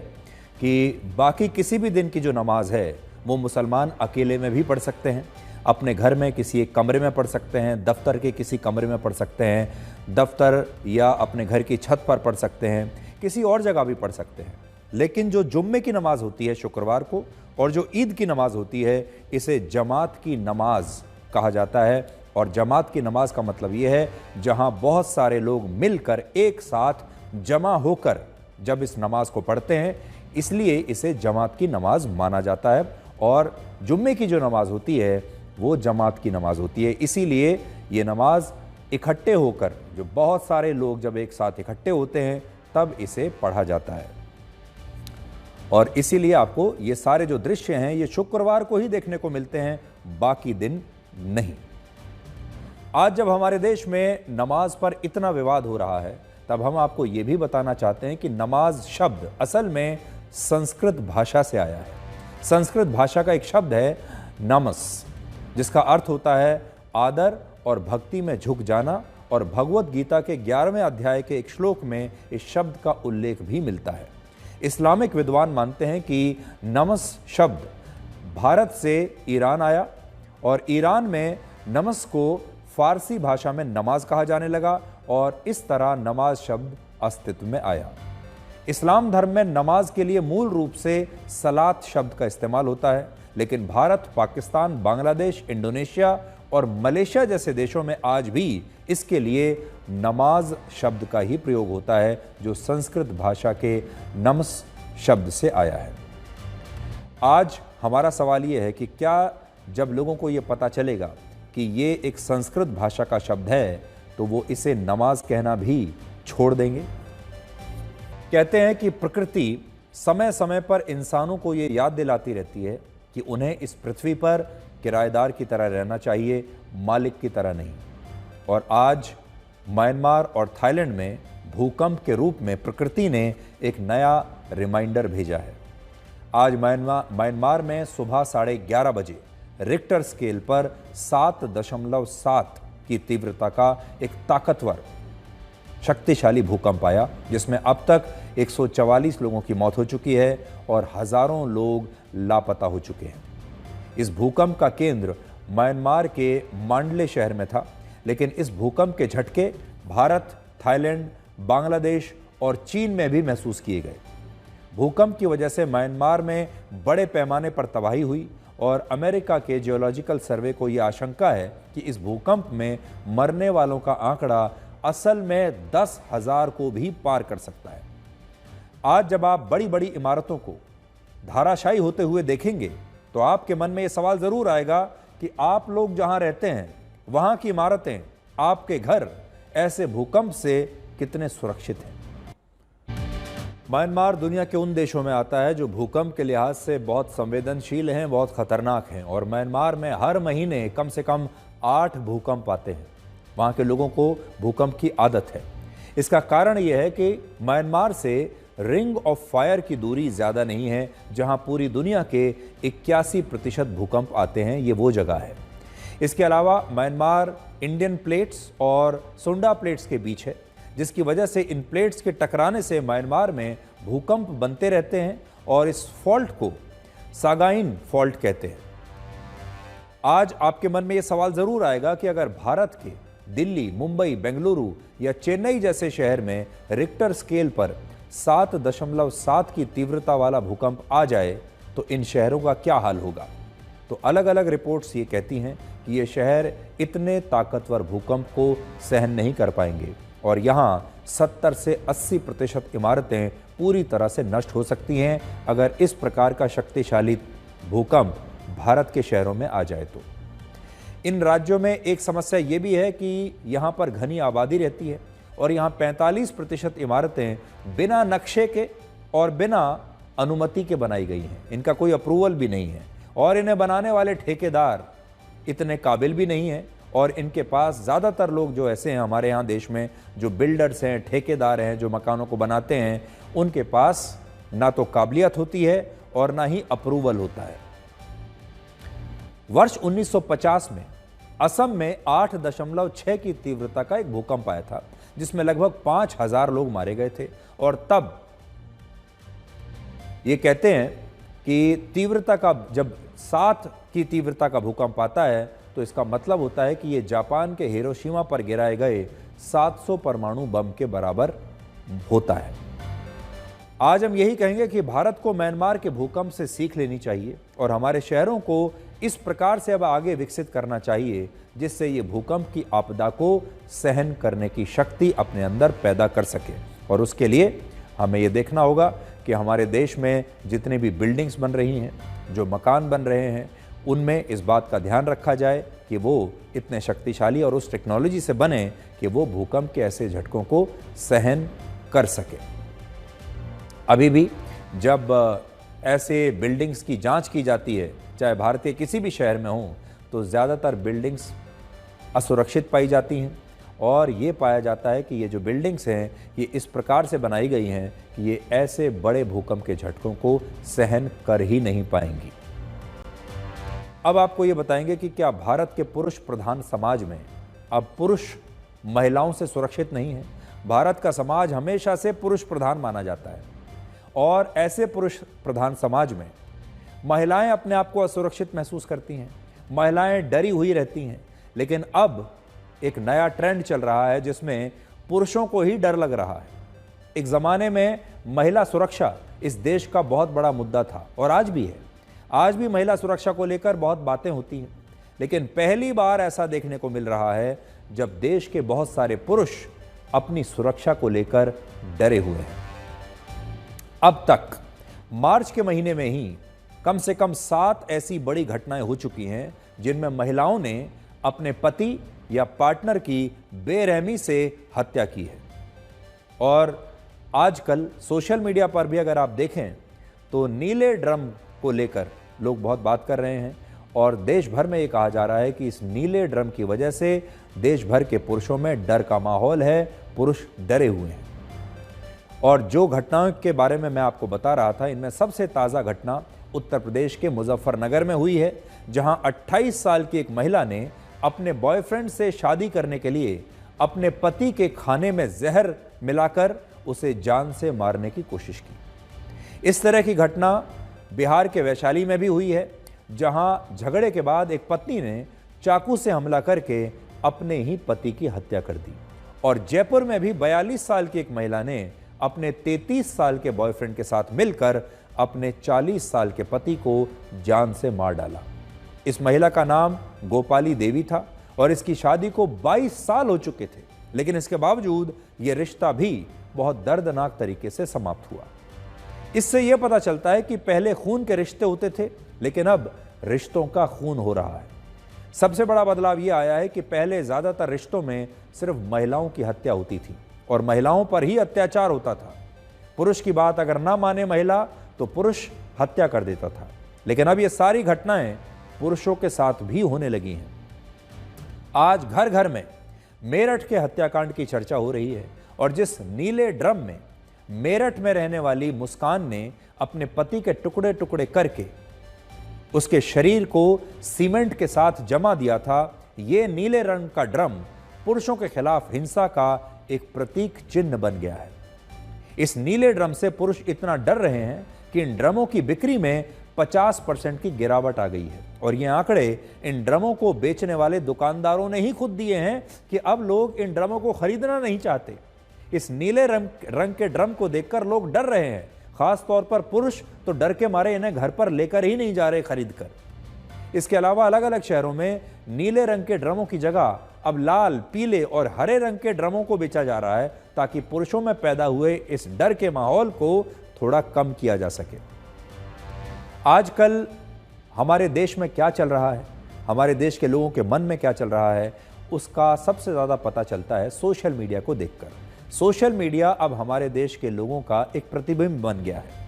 कि बाकी किसी भी दिन की जो नमाज है वो मुसलमान अकेले में भी पढ़ सकते हैं, अपने घर में किसी एक कमरे में पढ़ सकते हैं, दफ्तर के किसी कमरे में पढ़ सकते हैं, दफ्तर या अपने घर की छत पर पढ़ सकते हैं, किसी और जगह भी पढ़ सकते हैं। लेकिन जो जुम्मे की नमाज होती है शुक्रवार को और जो ईद की नमाज होती है, इसे जमात की नमाज कहा जाता है। और जमात की नमाज का मतलब ये है जहां बहुत सारे लोग मिलकर एक साथ जमा होकर जब इस नमाज को पढ़ते हैं, इसलिए इसे जमात की नमाज माना जाता है। और जुम्मे की जो नमाज होती है वो जमात की नमाज होती है, इसीलिए ये नमाज इकट्ठे होकर, जो बहुत सारे लोग जब एक साथ इकट्ठे होते हैं तब इसे पढ़ा जाता है। और इसीलिए आपको ये सारे जो दृश्य हैं ये शुक्रवार को ही देखने को मिलते हैं, बाकी दिन नहीं। आज जब हमारे देश में नमाज पर इतना विवाद हो रहा है, तब हम आपको ये भी बताना चाहते हैं कि नमाज शब्द असल में संस्कृत भाषा से आया है। संस्कृत भाषा का एक शब्द है नमस, जिसका अर्थ होता है आदर और भक्ति में झुक जाना। और भगवत गीता के 11वें अध्याय के एक श्लोक में इस शब्द का उल्लेख भी मिलता है। इस्लामिक विद्वान मानते हैं कि नमस शब्द भारत से ईरान आया और ईरान में नमस को फारसी भाषा में नमाज कहा जाने लगा और इस तरह नमाज शब्द अस्तित्व में आया। इस्लाम धर्म में नमाज के लिए मूल रूप से सलात शब्द का इस्तेमाल होता है, लेकिन भारत, पाकिस्तान, बांग्लादेश, इंडोनेशिया और मलेशिया जैसे देशों में आज भी इसके लिए नमाज शब्द का ही प्रयोग होता है, जो संस्कृत भाषा के नमस शब्द से आया है। आज हमारा सवाल ये है कि क्या जब लोगों को ये पता चलेगा कि ये एक संस्कृत भाषा का शब्द है, तो वो इसे नमाज कहना भी छोड़ देंगे? कहते हैं कि प्रकृति समय समय पर इंसानों को ये याद दिलाती रहती है कि उन्हें इस पृथ्वी पर किराएदार की तरह रहना चाहिए, मालिक की तरह नहीं। और आज म्यांमार और थाईलैंड में भूकंप के रूप में प्रकृति ने एक नया रिमाइंडर भेजा है। आज म्यांमार में सुबह 11:30 बजे रिक्टर स्केल पर 7.7 की तीव्रता का एक ताकतवर शक्तिशाली भूकंप आया, जिसमें अब तक 144 लोगों की मौत हो चुकी है और हजारों लोग लापता हो चुके हैं। इस भूकंप का केंद्र म्यांमार के मांडले शहर में था, लेकिन इस भूकंप के झटके भारत, थाईलैंड, बांग्लादेश और चीन में भी महसूस किए गए। भूकंप की वजह से म्यांमार में बड़े पैमाने पर तबाही हुई और अमेरिका के जियोलॉजिकल सर्वे को यह आशंका है कि इस भूकंप में मरने वालों का आंकड़ा असल में 10,000 को भी पार कर सकता है। आज जब आप बड़ी बड़ी इमारतों को धाराशायी होते हुए देखेंगे, तो आपके मन में यह सवाल जरूर आएगा कि आप लोग जहां रहते हैं वहां की इमारतें, आपके घर ऐसे भूकंप से कितने सुरक्षित हैं। म्यांमार दुनिया के उन देशों में आता है जो भूकंप के लिहाज से बहुत संवेदनशील हैं, बहुत खतरनाक हैं। और म्यांमार में हर महीने कम से कम 8 भूकंप आते हैं। वहाँ के लोगों को भूकंप की आदत है। इसका कारण यह है कि म्यांमार से रिंग ऑफ फायर की दूरी ज़्यादा नहीं है, जहाँ पूरी दुनिया के 81% भूकंप आते हैं। ये वो जगह है। इसके अलावा म्यांमार इंडियन प्लेट्स और सुंडा प्लेट्स के बीच है, जिसकी वजह से इन प्लेट्स के टकराने से म्यांमार में भूकंप बनते रहते हैं और इस फॉल्ट को सागाइन फॉल्ट कहते हैं। आज आपके मन में यह सवाल जरूर आएगा कि अगर भारत के दिल्ली, मुंबई, बेंगलुरु या चेन्नई जैसे शहर में रिक्टर स्केल पर 7.7 की तीव्रता वाला भूकंप आ जाए तो इन शहरों का क्या हाल होगा। तो अलग अलग रिपोर्ट्स ये कहती हैं कि ये शहर इतने ताकतवर भूकंप को सहन नहीं कर पाएंगे और यहाँ 70 से 80% इमारतें पूरी तरह से नष्ट हो सकती हैं अगर इस प्रकार का शक्तिशाली भूकंप भारत के शहरों में आ जाए तो। इन राज्यों में एक समस्या ये भी है कि यहाँ पर घनी आबादी रहती है और यहाँ 45% इमारतें बिना नक्शे के और बिना अनुमति के बनाई गई हैं। इनका कोई अप्रूवल भी नहीं है और इन्हें बनाने वाले ठेकेदार इतने काबिल भी नहीं हैं और इनके पास ज़्यादातर लोग जो ऐसे हैं हमारे यहाँ देश में, जो बिल्डर्स हैं, ठेकेदार हैं, जो मकानों को बनाते हैं, उनके पास ना तो काबिलियत होती है और ना ही अप्रूवल होता है। वर्ष 1950 में असम में 8.6 की तीव्रता का एक भूकंप आया था, जिसमें लगभग 5000 लोग मारे गए थे। और तब ये कहते हैं कि तीव्रता का जब 7 की तीव्रता का भूकंप आता है तो इसका मतलब होता है कि ये जापान के हिरोशिमा पर गिराए गए 700 परमाणु बम के बराबर होता है। आज हम यही कहेंगे कि भारत को म्यांमार के भूकंप से सीख लेनी चाहिए और हमारे शहरों को इस प्रकार से अब आगे विकसित करना चाहिए जिससे ये भूकंप की आपदा को सहन करने की शक्ति अपने अंदर पैदा कर सके। और उसके लिए हमें ये देखना होगा कि हमारे देश में जितने भी बिल्डिंग्स बन रही हैं, जो मकान बन रहे हैं, उनमें इस बात का ध्यान रखा जाए कि वो इतने शक्तिशाली और उस टेक्नोलॉजी से बने कि वो भूकंप के ऐसे झटकों को सहन कर सके। अभी भी जब ऐसे बिल्डिंग्स की जांच की जाती है, चाहे भारत के किसी भी शहर में हो, तो ज़्यादातर बिल्डिंग्स असुरक्षित पाई जाती हैं और ये पाया जाता है कि ये जो बिल्डिंग्स हैं ये इस प्रकार से बनाई गई हैं कि ये ऐसे बड़े भूकंप के झटकों को सहन कर ही नहीं पाएंगी। अब आपको ये बताएंगे कि क्या भारत के पुरुष प्रधान समाज में अब पुरुष महिलाओं से सुरक्षित नहीं है। भारत का समाज हमेशा से पुरुष प्रधान माना जाता है और ऐसे पुरुष प्रधान समाज में महिलाएं अपने आप को असुरक्षित महसूस करती हैं, महिलाएं डरी हुई रहती हैं। लेकिन अब एक नया ट्रेंड चल रहा है जिसमें पुरुषों को ही डर लग रहा है। एक ज़माने में महिला सुरक्षा इस देश का बहुत बड़ा मुद्दा था और आज भी है। आज भी महिला सुरक्षा को लेकर बहुत बातें होती हैं, लेकिन पहली बार ऐसा देखने को मिल रहा है जब देश के बहुत सारे पुरुष अपनी सुरक्षा को लेकर डरे हुए हैं। अब तक मार्च के महीने में ही कम से कम 7 ऐसी बड़ी घटनाएं हो चुकी हैं जिनमें महिलाओं ने अपने पति या पार्टनर की बेरहमी से हत्या की है। और आजकल सोशल मीडिया पर भी अगर आप देखें तो नीले ड्रम को लेकर लोग बहुत बात कर रहे हैं और देश भर में ये कहा जा रहा है कि इस नीले ड्रम की वजह से देश भर के पुरुषों में डर का माहौल है, पुरुष डरे हुए हैं। और जो घटनाओं के बारे में मैं आपको बता रहा था, इनमें सबसे ताज़ा घटना उत्तर प्रदेश के मुजफ्फरनगर में हुई है, जहां 28 साल की एक महिला ने अपने बॉयफ्रेंड से शादी करने के लिए अपने पति के खाने में जहर मिलाकर उसे जान से मारने की कोशिश की। इस तरह की घटना बिहार के वैशाली में भी हुई है, जहां झगड़े के बाद एक पत्नी ने चाकू से हमला करके अपने ही पति की हत्या कर दी। और जयपुर में भी 42 साल की एक महिला ने अपने 33 साल के बॉयफ्रेंड के साथ मिलकर अपने 40 साल के पति को जान से मार डाला। इस महिला का नाम गोपाली देवी था और इसकी शादी को 22 साल हो चुके थे, लेकिन इसके बावजूद यह रिश्ता भी बहुत दर्दनाक तरीके से समाप्त हुआ। इससे यह पता चलता है कि पहले खून के रिश्ते होते थे, लेकिन अब रिश्तों का खून हो रहा है। सबसे बड़ा बदलाव यह आया है कि पहले ज्यादातर रिश्तों में सिर्फ महिलाओं की हत्या होती थी और महिलाओं पर ही अत्याचार होता था। पुरुष की बात अगर ना माने महिला तो पुरुष हत्या कर देता था, लेकिन अब ये सारी घटनाएं पुरुषों के साथ भी होने लगी हैं। आज घर घर में मेरठ के हत्याकांड की चर्चा हो रही है और जिस नीले ड्रम में मेरठ में रहने वाली मुस्कान ने अपने पति के टुकड़े टुकड़े करके उसके शरीर को सीमेंट के साथ जमा दिया था, ये नीले रंग का ड्रम पुरुषों के खिलाफ हिंसा का एक प्रतीक चिन्ह बन गया है। इस नीले ड्रम से पुरुष इतना डर रहे हैं कि इन ड्रमों की बिक्री में 50% की गिरावट आ गई है और ये आंकड़े इन ड्रमों को बेचने वाले दुकानदारों ने ही खुद दिए हैं कि अब लोग इन ड्रमों को खरीदना नहीं चाहते। इस नीले रंग के ड्रम को देखकर लोग डर रहे हैं, खास तौर पर पुरुष तो डर के मारे इन्हें घर पर लेकर ही नहीं जा रहे खरीद कर। इसके अलावा अलग अलग शहरों में नीले रंग के ड्रमों की जगह अब लाल, पीले और हरे रंग के ड्रमों को बेचा जा रहा है ताकि पुरुषों में पैदा हुए इस डर के माहौल को थोड़ा कम किया जा सके। आजकल हमारे देश में क्या चल रहा है, हमारे देश के लोगों के मन में क्या चल रहा है, उसका सबसे ज़्यादा पता चलता है सोशल मीडिया को देखकर। सोशल मीडिया अब हमारे देश के लोगों का एक प्रतिबिंब बन गया है।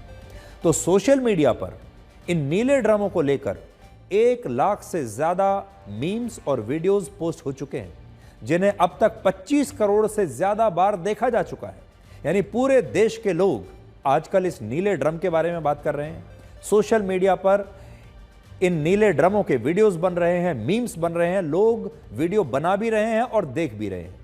तो सोशल मीडिया पर इन नीले ड्रमों को लेकर 1 लाख से ज्यादा मीम्स और वीडियोस पोस्ट हो चुके हैं, जिन्हें अब तक 25 करोड़ से ज्यादा बार देखा जा चुका है। यानी पूरे देश के लोग आजकल इस नीले ड्रम के बारे में बात कर रहे हैं। सोशल मीडिया पर इन नीले ड्रमों के वीडियोस बन रहे हैं, मीम्स बन रहे हैं, लोग वीडियो बना भी रहे हैं और देख भी रहे हैं।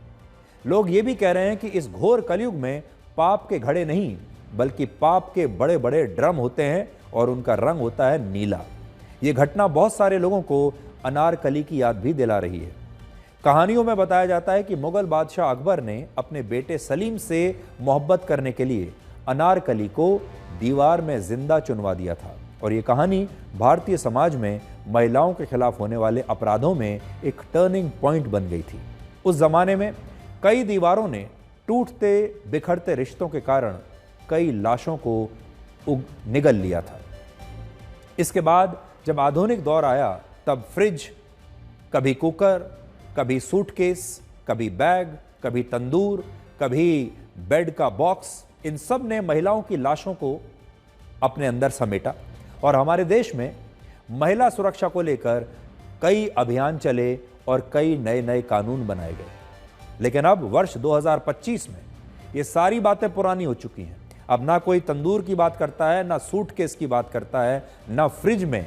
लोग ये भी कह रहे हैं कि इस घोर कलयुग में पाप के घड़े नहीं बल्कि पाप के बड़े बड़े ड्रम होते हैं और उनका रंग होता है नीला। यह घटना बहुत सारे लोगों को अनारकली की याद भी दिला रही है। कहानियों में बताया जाता है कि मुगल बादशाह अकबर ने अपने बेटे सलीम से मोहब्बत करने के लिए अनारकली को दीवार में जिंदा चुनवा दिया था और ये कहानी भारतीय समाज में महिलाओं के खिलाफ होने वाले अपराधों में एक टर्निंग पॉइंट बन गई थी। उस जमाने में कई दीवारों ने टूटते बिखरते रिश्तों के कारण कई लाशों को निगल लिया था। इसके बाद जब आधुनिक दौर आया तब फ्रिज, कभी कुकर, कभी सूटकेस, कभी बैग, कभी तंदूर, कभी बेड का बॉक्स, इन सब ने महिलाओं की लाशों को अपने अंदर समेटा और हमारे देश में महिला सुरक्षा को लेकर कई अभियान चले और कई नए नए कानून बनाए गए। लेकिन अब वर्ष 2025 में ये सारी बातें पुरानी हो चुकी हैं। अब ना कोई तंदूर की बात करता है, ना सूटकेस की बात करता है, ना फ्रिज में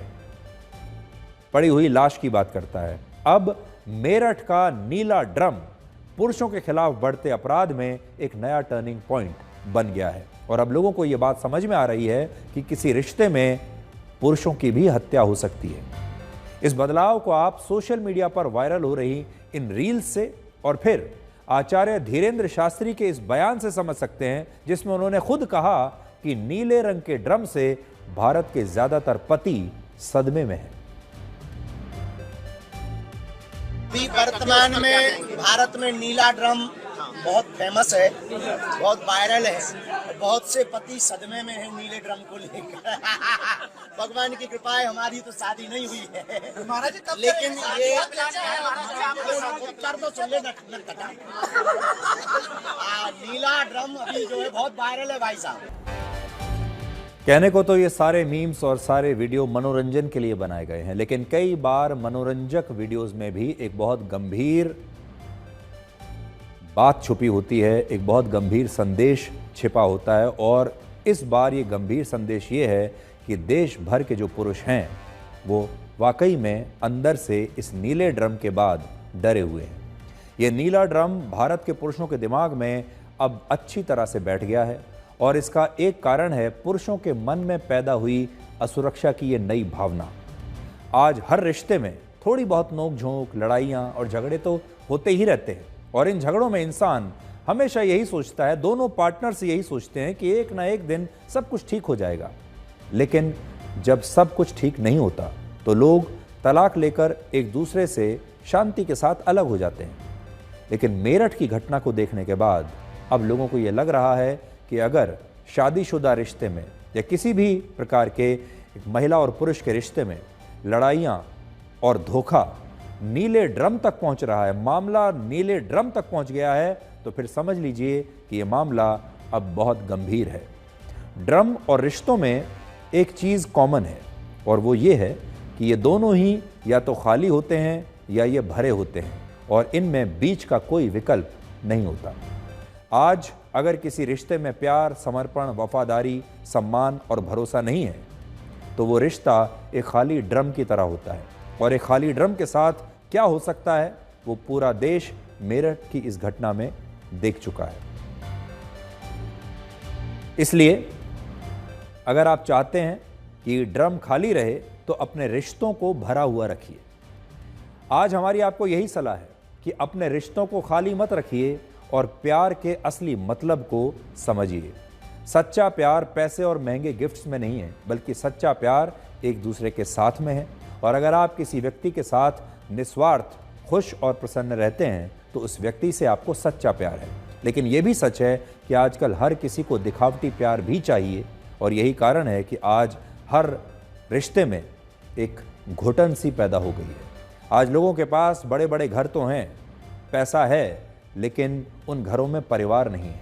पड़ी हुई लाश की बात करता है। अब मेरठ का नीला ड्रम पुरुषों के खिलाफ बढ़ते अपराध में एक नया टर्निंग पॉइंट बन गया है और अब लोगों को यह बात समझ में आ रही है कि किसी रिश्ते में पुरुषों की भी हत्या हो सकती है। इस बदलाव को आप सोशल मीडिया पर वायरल हो रही इन रील्स से और फिर आचार्य धीरेन्द्र शास्त्री के इस बयान से समझ सकते हैं, जिसमें उन्होंने खुद कहा कि नीले रंग के ड्रम से भारत के ज्यादातर पति सदमे में हैं। वर्तमान में भारत में नीला ड्रम बहुत फेमस है, बहुत वायरल है, बहुत से पति सदमे में हैं नीले ड्रम को लेकर। भगवान की कृपा है, हमारी तो शादी नहीं हुई है, लेकिन ये उत्तर तो सुन ले नीला ड्रम अभी जो है बहुत वायरल है भाई साहब। कहने को तो ये सारे मीम्स और सारे वीडियो मनोरंजन के लिए बनाए गए हैं, लेकिन कई बार मनोरंजक वीडियोस में भी एक बहुत गंभीर बात छुपी होती है, एक बहुत गंभीर संदेश छिपा होता है। और इस बार ये गंभीर संदेश ये है कि देश भर के जो पुरुष हैं वो वाकई में अंदर से इस नीले ड्रम के बाद डरे हुए हैं। ये नीला ड्रम भारत के पुरुषों के दिमाग में अब अच्छी तरह से बैठ गया है और इसका एक कारण है पुरुषों के मन में पैदा हुई असुरक्षा की ये नई भावना। आज हर रिश्ते में थोड़ी बहुत नोक-झोंक, लड़ाइयाँ और झगड़े तो होते ही रहते हैं और इन झगड़ों में इंसान हमेशा यही सोचता है, दोनों पार्टनर्स यही सोचते हैं कि एक ना एक दिन सब कुछ ठीक हो जाएगा। लेकिन जब सब कुछ ठीक नहीं होता तो लोग तलाक लेकर एक दूसरे से शांति के साथ अलग हो जाते हैं। लेकिन मेरठ की घटना को देखने के बाद अब लोगों को ये लग रहा है कि अगर शादीशुदा रिश्ते में या किसी भी प्रकार के महिला और पुरुष के रिश्ते में लड़ाइयाँ और धोखा नीले ड्रम तक पहुंच रहा है, मामला नीले ड्रम तक पहुंच गया है, तो फिर समझ लीजिए कि यह मामला अब बहुत गंभीर है। ड्रम और रिश्तों में एक चीज़ कॉमन है और वो ये है कि ये दोनों ही या तो खाली होते हैं या ये भरे होते हैं और इनमें बीच का कोई विकल्प नहीं होता। आज अगर किसी रिश्ते में प्यार, समर्पण, वफादारी, सम्मान और भरोसा नहीं है तो वो रिश्ता एक खाली ड्रम की तरह होता है और एक खाली ड्रम के साथ क्या हो सकता है वो पूरा देश मेरठ की इस घटना में देख चुका है। इसलिए अगर आप चाहते हैं कि ड्रम खाली रहे तो अपने रिश्तों को भरा हुआ रखिए। आज हमारी आपको यही सलाह है कि अपने रिश्तों को खाली मत रखिए और प्यार के असली मतलब को समझिए। सच्चा प्यार पैसे और महंगे गिफ्ट्स में नहीं है, बल्कि सच्चा प्यार एक दूसरे के साथ में है। और अगर आप किसी व्यक्ति के साथ निस्वार्थ, खुश और प्रसन्न रहते हैं तो उस व्यक्ति से आपको सच्चा प्यार है। लेकिन यह भी सच है कि आजकल हर किसी को दिखावटी प्यार भी चाहिए और यही कारण है कि आज हर रिश्ते में एक घुटन सी पैदा हो गई है। आज लोगों के पास बड़े बड़े घर तो हैं, पैसा है, लेकिन उन घरों में परिवार नहीं है।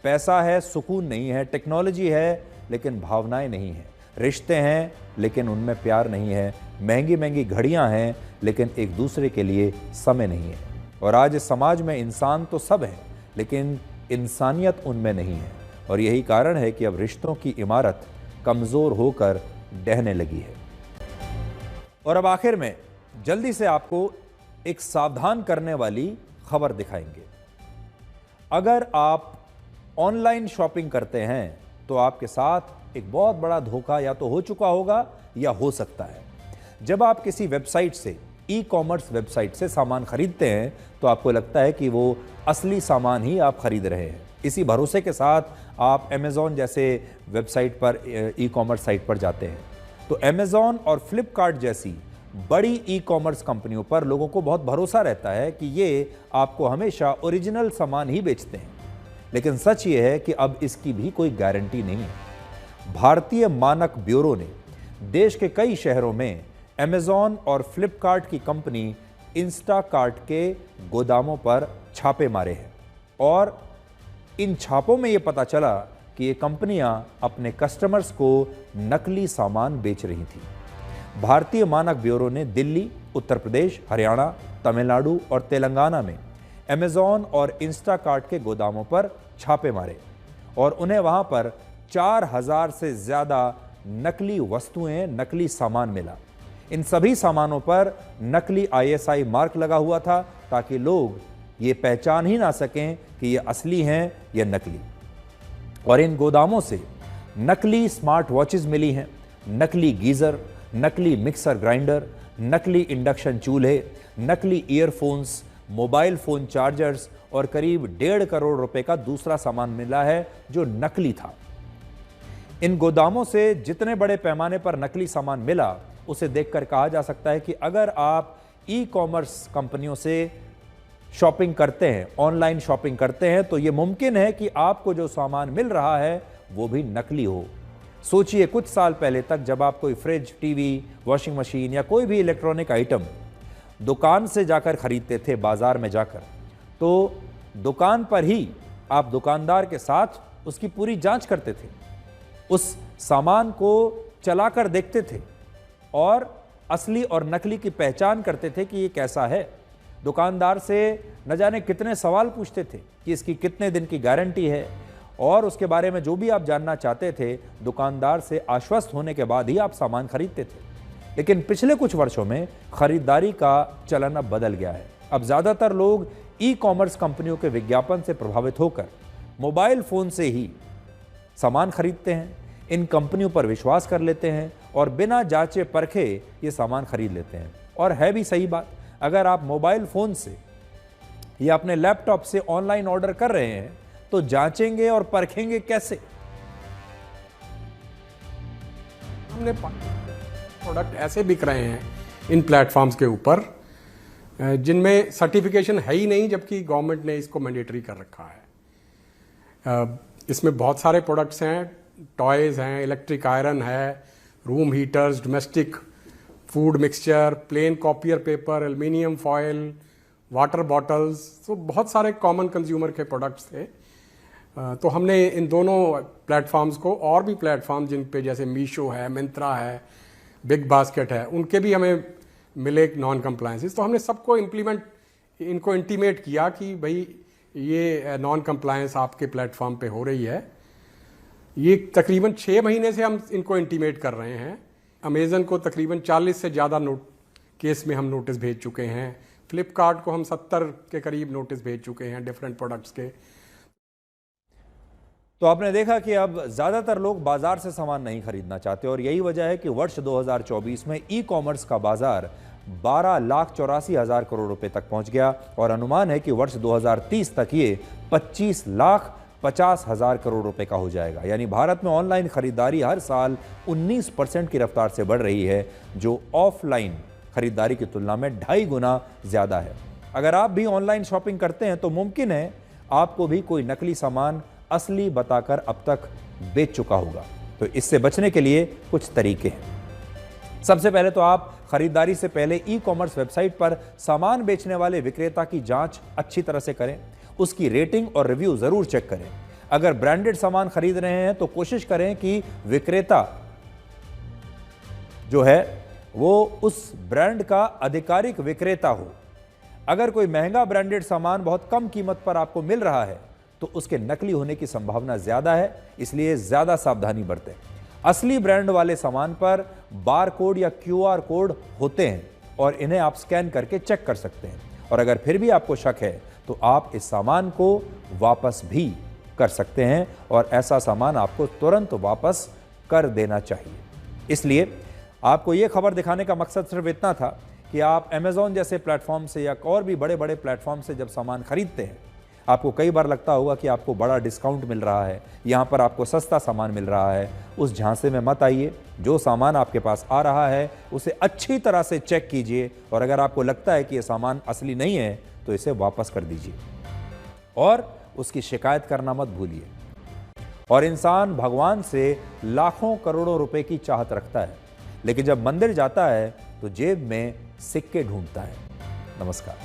पैसा है, सुकून नहीं है, टेक्नोलॉजी है, लेकिन भावनाएं नहीं है। रिश्ते हैं लेकिन उनमें प्यार नहीं है, महंगी महंगी घड़ियां हैं लेकिन एक दूसरे के लिए समय नहीं है। और आज इस समाज में इंसान तो सब हैं लेकिन इंसानियत उनमें नहीं है, और यही कारण है कि अब रिश्तों की इमारत कमज़ोर होकर ढहने लगी है। और अब आखिर में जल्दी से आपको एक सावधान करने वाली खबर दिखाएंगे। अगर आप ऑनलाइन शॉपिंग करते हैं तो आपके साथ एक बहुत बड़ा धोखा या तो हो चुका होगा या हो सकता है। जब आप किसी वेबसाइट से, ई कॉमर्स वेबसाइट से सामान खरीदते हैं तो आपको लगता है कि वो असली सामान ही आप खरीद रहे हैं। इसी भरोसे के साथ आप अमेज़ॉन जैसे वेबसाइट पर, ई कॉमर्स साइट पर जाते हैं तो अमेज़ॉन और फ्लिपकार्ट जैसी बड़ी ई कॉमर्स कंपनियों पर लोगों को बहुत भरोसा रहता है कि ये आपको हमेशा ओरिजिनल सामान ही बेचते हैं। लेकिन सच ये है कि अब इसकी भी कोई गारंटी नहीं है। भारतीय मानक ब्यूरो ने देश के कई शहरों में अमेज़ॉन और फ्लिपकार्ट की कंपनी इंस्टाकार्ट के गोदामों पर छापे मारे हैं और इन छापों में ये पता चला कि ये कंपनियां अपने कस्टमर्स को नकली सामान बेच रही थी। भारतीय मानक ब्यूरो ने दिल्ली, उत्तर प्रदेश, हरियाणा, तमिलनाडु और तेलंगाना में अमेज़ॉन और इंस्टाकार्ट के गोदामों पर छापे मारे और उन्हें वहां पर 4000 से ज़्यादा नकली वस्तुएं, नकली सामान मिला। इन सभी सामानों पर नकली ISI मार्क लगा हुआ था ताकि लोग ये पहचान ही ना सकें कि ये असली हैं या नकली। और इन गोदामों से नकली स्मार्ट वॉचेस मिली हैं, नकली गीज़र, नकली मिक्सर ग्राइंडर, नकली इंडक्शन चूल्हे, नकली ईयरफोन्स, मोबाइल फ़ोन चार्जर्स और करीब 1.5 करोड़ रुपए का दूसरा सामान मिला है जो नकली था। इन गोदामों से जितने बड़े पैमाने पर नकली सामान मिला उसे देखकर कहा जा सकता है कि अगर आप ई कॉमर्स कंपनियों से शॉपिंग करते हैं, ऑनलाइन शॉपिंग करते हैं, तो ये मुमकिन है कि आपको जो सामान मिल रहा है वो भी नकली हो। सोचिए कुछ साल पहले तक जब आप कोई फ्रिज, टीवी, वॉशिंग मशीन या कोई भी इलेक्ट्रॉनिक आइटम दुकान से जाकर खरीदते थे, बाजार में जाकर, तो दुकान पर ही आप दुकानदार के साथ उसकी पूरी जांच करते थे, उस सामान को चलाकर देखते थे और असली और नकली की पहचान करते थे कि ये कैसा है। दुकानदार से न जाने कितने सवाल पूछते थे कि इसकी कितने दिन की गारंटी है और उसके बारे में जो भी आप जानना चाहते थे दुकानदार से आश्वस्त होने के बाद ही आप सामान खरीदते थे। लेकिन पिछले कुछ वर्षों में खरीदारी का चलन अब बदल गया है। अब ज़्यादातर लोग ई कॉमर्स कंपनियों के विज्ञापन से प्रभावित होकर मोबाइल फ़ोन से ही सामान खरीदते हैं, इन कंपनियों पर विश्वास कर लेते हैं और बिना जांचे परखे ये सामान खरीद लेते हैं। और है भी सही बात, अगर आप मोबाइल फ़ोन से या अपने लैपटॉप से ऑनलाइन ऑर्डर कर रहे हैं तो जांचेंगे और परखेंगे कैसे? हमने प्रोडक्ट ऐसे बिक रहे हैं इन प्लेटफॉर्म्स के ऊपर जिनमें सर्टिफिकेशन है ही नहीं, जबकि गवर्नमेंट ने इसको मैंडेटरी कर रखा है। इसमें बहुत सारे प्रोडक्ट्स हैं, टॉयज़ हैं, इलेक्ट्रिक आयरन है, room heaters, domestic food mixture, plain copier paper, aluminium foil, water bottles, तो बहुत सारे कॉमन कंज्यूमर के प्रोडक्ट्स थे। तो हमने इन दोनों प्लेटफॉर्म्स को, और भी प्लेटफॉर्म जिन पे जैसे मीशो है, मिंत्रा है, बिग बास्केट है, उनके भी हमें मिले नॉन कंप्लायंसेस। तो हमने सबको इनको इंटीमेट किया कि भाई ये नॉन कंप्लायंस आपके प्लेटफॉर्म पे हो रही है। ये तकरीबन 6 महीने से हम इनको इंटीमेट कर रहे हैं। अमेज़न को तकरीबन 40 से ज़्यादा केस में हम नोटिस भेज चुके हैं। फ्लिपकार्ट को हम 70 के करीब नोटिस भेज चुके हैं डिफरेंट प्रोडक्ट्स के। तो आपने देखा कि अब ज़्यादातर लोग बाजार से सामान नहीं खरीदना चाहते और यही वजह है कि वर्ष 2024 में ई कॉमर्स का बाजार 12,84,000 करोड़ रुपए तक पहुंच गया और अनुमान है कि वर्ष 2030 तक ये 25,50,000 करोड़ रुपए का हो जाएगा। यानी भारत में ऑनलाइन खरीदारी हर साल 19% की रफ्तार से बढ़ रही है, जो ऑफलाइन खरीदारी की तुलना में 2.5 गुना ज़्यादा है। अगर आप भी ऑनलाइन शॉपिंग करते हैं तो मुमकिन है आपको भी कोई नकली सामान असली बताकर अब तक बेच चुका होगा। तो इससे बचने के लिए कुछ तरीके हैं। सबसे पहले तो आप खरीदारी से पहले ई कॉमर्स वेबसाइट पर सामान बेचने वाले विक्रेता की जांच अच्छी तरह से करें, उसकी रेटिंग और रिव्यू जरूर चेक करें। अगर ब्रांडेड सामान खरीद रहे हैं तो कोशिश करें कि विक्रेता जो है वो उस ब्रांड का आधिकारिक विक्रेता हो। अगर कोई महंगा ब्रांडेड सामान बहुत कम कीमत पर आपको मिल रहा है तो उसके नकली होने की संभावना ज्यादा है, इसलिए ज्यादा सावधानी बरतें। असली ब्रांड वाले सामान पर बार कोड या QR कोड होते हैं और इन्हें आप स्कैन करके चेक कर सकते हैं, और अगर फिर भी आपको शक है तो आप इस सामान को वापस भी कर सकते हैं और ऐसा सामान आपको तुरंत वापस कर देना चाहिए। इसलिए आपको यह खबर दिखाने का मकसद सिर्फ इतना था कि आप अमेज़ॉन जैसे प्लेटफॉर्म से या और भी बड़े बड़े प्लेटफॉर्म से जब सामान खरीदते हैं, आपको कई बार लगता होगा कि आपको बड़ा डिस्काउंट मिल रहा है, यहाँ पर आपको सस्ता सामान मिल रहा है। उस झांसे में मत आइए। जो सामान आपके पास आ रहा है उसे अच्छी तरह से चेक कीजिए, और अगर आपको लगता है कि यह सामान असली नहीं है तो इसे वापस कर दीजिए और उसकी शिकायत करना मत भूलिए। और इंसान भगवान से लाखों करोड़ों रुपए की चाहत रखता है, लेकिन जब मंदिर जाता है तो जेब में सिक्के ढूंढता है। नमस्कार।